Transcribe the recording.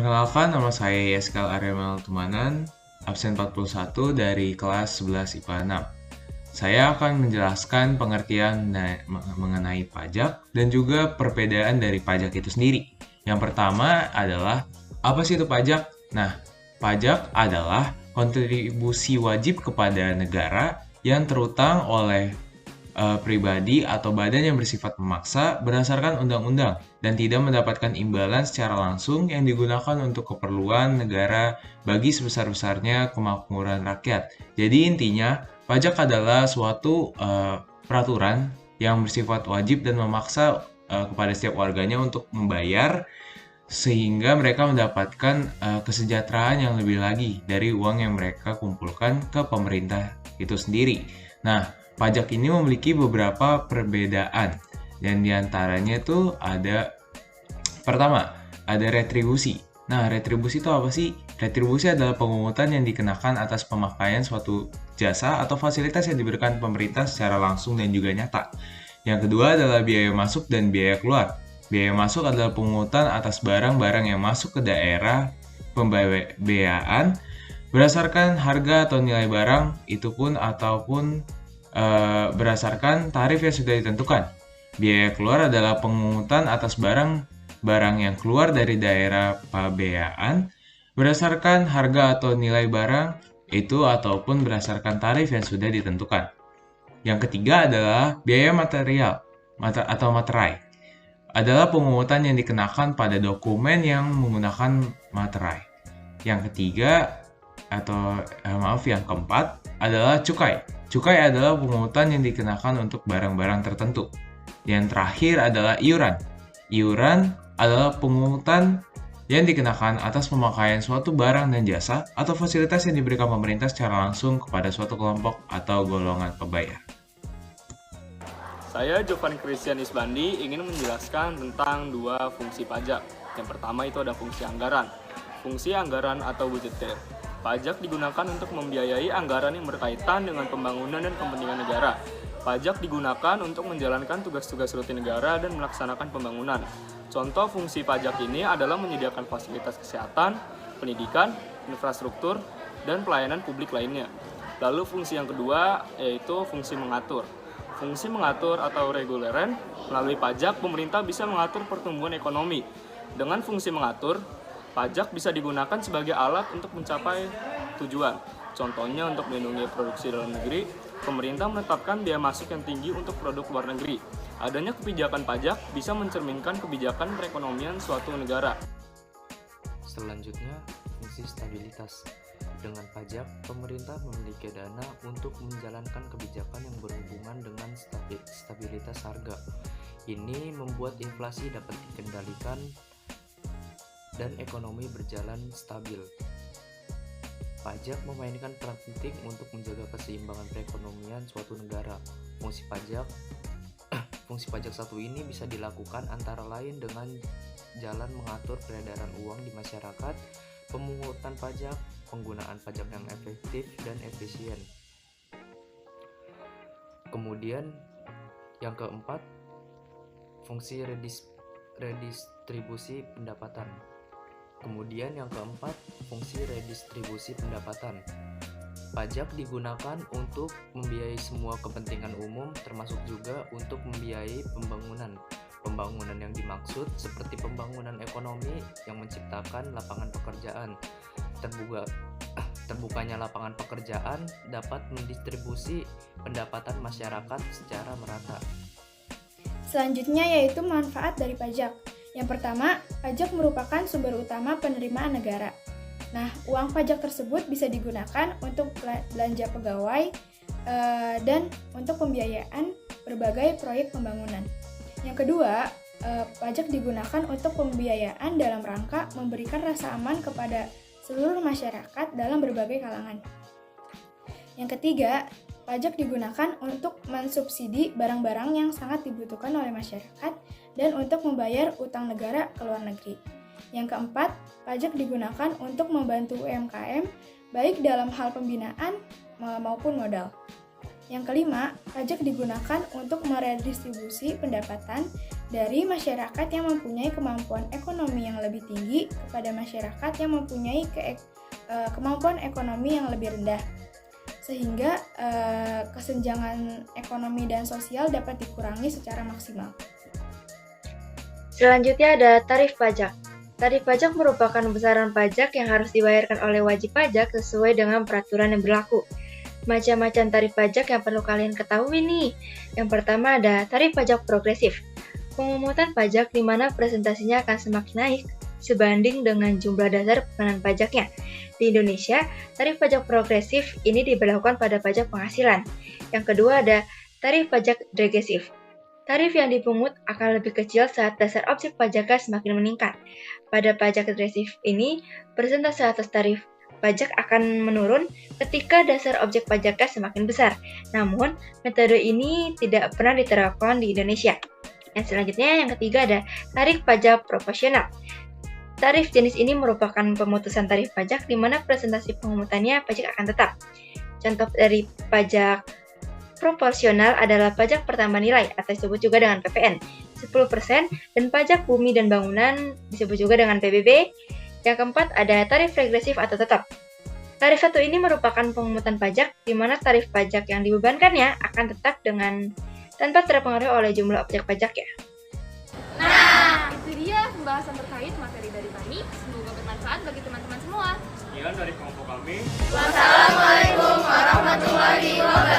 Perkenalkan, nama saya Yaskal Aryamal Tumanan, absen 41 dari kelas 11 IPA 6. Saya akan menjelaskan pengertian mengenai pajak dan juga perbedaan dari pajak itu sendiri. Yang pertama adalah, apa sih itu pajak? Nah, pajak adalah kontribusi wajib kepada negara yang terutang oleh pribadi atau badan yang bersifat memaksa berdasarkan undang-undang dan tidak mendapatkan imbalan secara langsung yang digunakan untuk keperluan negara bagi sebesar-besarnya kemakmuran rakyat. Jadi intinya, pajak adalah suatu peraturan yang bersifat wajib dan memaksa kepada setiap warganya untuk membayar sehingga mereka mendapatkan kesejahteraan yang lebih lagi dari uang yang mereka kumpulkan ke pemerintah itu sendiri. Nah, pajak ini memiliki beberapa perbedaan dan diantaranya itu ada pertama, ada retribusi. Nah, retribusi itu apa sih? Retribusi adalah pemungutan yang dikenakan atas pemakaian suatu jasa atau fasilitas yang diberikan pemerintah secara langsung dan juga nyata. Yang kedua adalah biaya masuk dan biaya keluar. Biaya masuk adalah pemungutan atas barang-barang yang masuk ke daerah pembiayaan berdasarkan harga atau nilai barang itu pun ataupun berdasarkan tarif yang sudah ditentukan. Biaya keluar adalah pemungutan atas barang yang keluar dari daerah pembiayaan berdasarkan harga atau nilai barang itu ataupun berdasarkan tarif yang sudah ditentukan. Yang ketiga adalah biaya material atau materai. Adalah pemungutan yang dikenakan pada dokumen yang menggunakan materai. Yang ketiga yang keempat adalah cukai. Cukai adalah pemungutan yang dikenakan untuk barang-barang tertentu. Yang terakhir adalah iuran. Iuran adalah pemungutan yang dikenakan atas pemakaian suatu barang dan jasa atau fasilitas yang diberikan pemerintah secara langsung kepada suatu kelompok atau golongan pembayar. Saya Jovan Christian Isbandi ingin menjelaskan tentang dua fungsi pajak. Yang pertama itu ada fungsi anggaran. Fungsi anggaran atau budgeter. Pajak digunakan untuk membiayai anggaran yang berkaitan dengan pembangunan dan kepentingan negara. Pajak digunakan untuk menjalankan tugas-tugas rutin negara dan melaksanakan pembangunan. Contoh fungsi pajak ini adalah menyediakan fasilitas kesehatan, pendidikan, infrastruktur, dan pelayanan publik lainnya. Lalu fungsi yang kedua yaitu fungsi mengatur. Fungsi mengatur atau reguleren, melalui pajak pemerintah bisa mengatur pertumbuhan ekonomi. Dengan fungsi mengatur, pajak bisa digunakan sebagai alat untuk mencapai tujuan. Contohnya untuk melindungi produksi dalam negeri, pemerintah menetapkan biaya masuk yang tinggi untuk produk luar negeri. Adanya kebijakan pajak bisa mencerminkan kebijakan perekonomian suatu negara. Selanjutnya, fungsi stabilitas. Dengan pajak, pemerintah memiliki dana untuk menjalankan kebijakan yang berhubungan dengan stabilitas harga. Ini membuat inflasi dapat dikendalikan dan ekonomi berjalan stabil. Pajak memainkan peran penting untuk menjaga keseimbangan perekonomian suatu negara. Fungsi pajak satu ini bisa dilakukan antara lain dengan jalan mengatur peredaran uang di masyarakat, pemungutan pajak, penggunaan pajak yang efektif dan efisien. Kemudian yang keempat, fungsi redistribusi pendapatan. Pajak digunakan untuk membiayai semua kepentingan umum, termasuk juga untuk membiayai pembangunan yang dimaksud seperti pembangunan ekonomi yang menciptakan lapangan pekerjaan. Terbukanya lapangan pekerjaan dapat mendistribusi pendapatan masyarakat secara merata. Selanjutnya yaitu manfaat dari pajak. Yang pertama, pajak merupakan sumber utama penerimaan negara. Nah, uang pajak tersebut bisa digunakan untuk belanja pegawai dan untuk pembiayaan berbagai proyek pembangunan. Yang kedua, pajak digunakan untuk pembiayaan dalam rangka memberikan rasa aman kepada seluruh masyarakat dalam berbagai kalangan. Yang ketiga, pajak digunakan untuk mensubsidi barang-barang yang sangat dibutuhkan oleh masyarakat dan untuk membayar utang negara ke luar negeri. Yang keempat, pajak digunakan untuk membantu UMKM baik dalam hal pembinaan maupun modal. Yang kelima, pajak digunakan untuk meredistribusi pendapatan dari masyarakat yang mempunyai kemampuan ekonomi yang lebih tinggi kepada masyarakat yang mempunyai kemampuan ekonomi yang lebih rendah, sehingga kesenjangan ekonomi dan sosial dapat dikurangi secara maksimal. Selanjutnya ada tarif pajak. Tarif pajak merupakan besaran pajak yang harus dibayarkan oleh wajib pajak sesuai dengan peraturan yang berlaku. Macam-macam tarif pajak yang perlu kalian ketahui nih. Yang pertama ada tarif pajak progresif. Pemungutan pajak di mana presentasinya akan semakin naik sebanding dengan jumlah dasar pengenaan pajaknya. Di Indonesia, tarif pajak progresif ini diberlakukan pada pajak penghasilan. Yang kedua ada tarif pajak degresif. Tarif yang dipungut akan lebih kecil saat dasar objek pajaknya semakin meningkat. Pada pajak degresif ini, persentase atas tarif pajak akan menurun ketika dasar objek pajaknya semakin besar. Namun, metode ini tidak pernah diterapkan di Indonesia. Yang selanjutnya, yang ketiga ada tarif pajak proporsional. Tarif jenis ini merupakan pemutusan tarif pajak di mana presentasi penghumutannya pajak akan tetap. Contoh dari pajak proporsional adalah pajak pertambahan nilai atau disebut juga dengan PPN 10% dan pajak bumi dan bangunan disebut juga dengan PBB. Yang keempat ada tarif regresif atau tetap. Tarif satu ini merupakan pemungutan pajak di mana tarif pajak yang dibebankannya akan tetap dengan tanpa terpengaruh oleh jumlah objek pajak ya. Nah, itu dia pembahasan terkait materi dari kami. Semoga bermanfaat bagi teman-teman semua. Sekian dari kelompok kami. Wassalamualaikum warahmatullahi wabarakatuh.